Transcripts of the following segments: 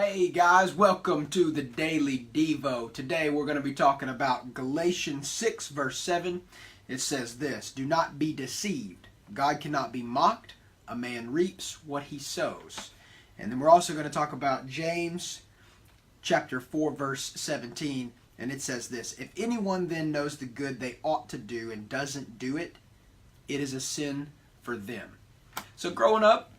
Hey guys, welcome to the Daily Devo. Today we're going to be talking about Galatians 6 verse 7. It says this, "Do not be deceived. God cannot be mocked. A man reaps what he sows." And then we're also going to talk about James chapter 4 verse 17. And it says this, "If anyone then knows the good they ought to do and doesn't do it, it is a sin for them." So growing up,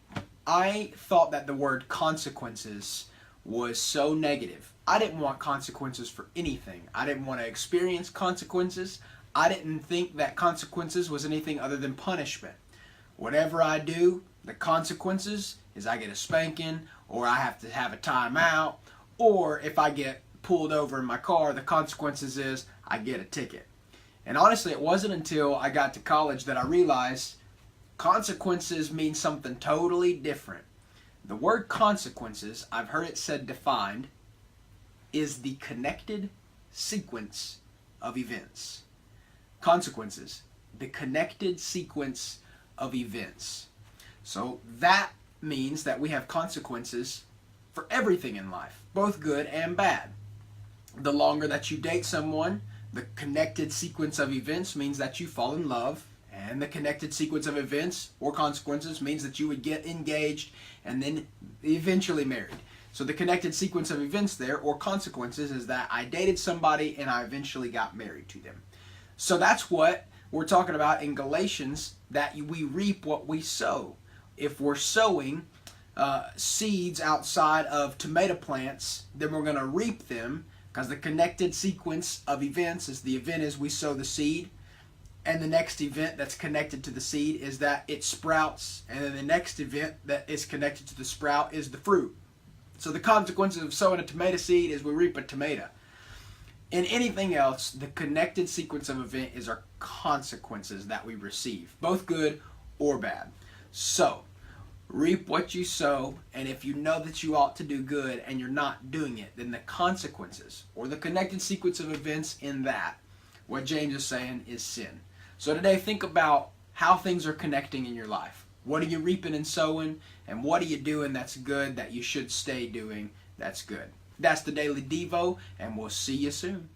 I thought that the word consequences was so negative. I didn't want consequences for anything. I didn't want to experience consequences. I didn't think that consequences was anything other than punishment. Whatever I do, the consequences is I get a spanking, or I have to have a timeout, or if I get pulled over in my car, the consequences is I get a ticket. And honestly, it wasn't until I got to college that I realized consequences mean something totally different. The word consequences, I've heard it said defined, is the connected sequence of events. Consequences, the connected sequence of events. So that means that we have consequences for everything in life, both good and bad. The longer that you date someone, the connected sequence of events means that you fall in love. And the connected sequence of events or consequences means that you would get engaged and then eventually married. So the connected sequence of events there, or consequences, is that I dated somebody and I eventually got married to them. So that's what we're talking about in Galatians, that we reap what we sow. If we're sowing seeds outside of tomato plants, then we're going to reap them, because the connected sequence of events is the event is we sow the seed. And the next event that's connected to the seed is that it sprouts. And then the next event that is connected to the sprout is the fruit. So the consequences of sowing a tomato seed is we reap a tomato. In anything else, the connected sequence of event is our consequences that we receive, both good or bad. So, reap what you sow, and if you know that you ought to do good and you're not doing it, then the consequences, or the connected sequence of events in that, what James is saying, is sin. So today, think about how things are connecting in your life. What are you reaping and sowing? And what are you doing that's good, that you should stay doing that's good? That's the Daily Devo, and we'll see you soon.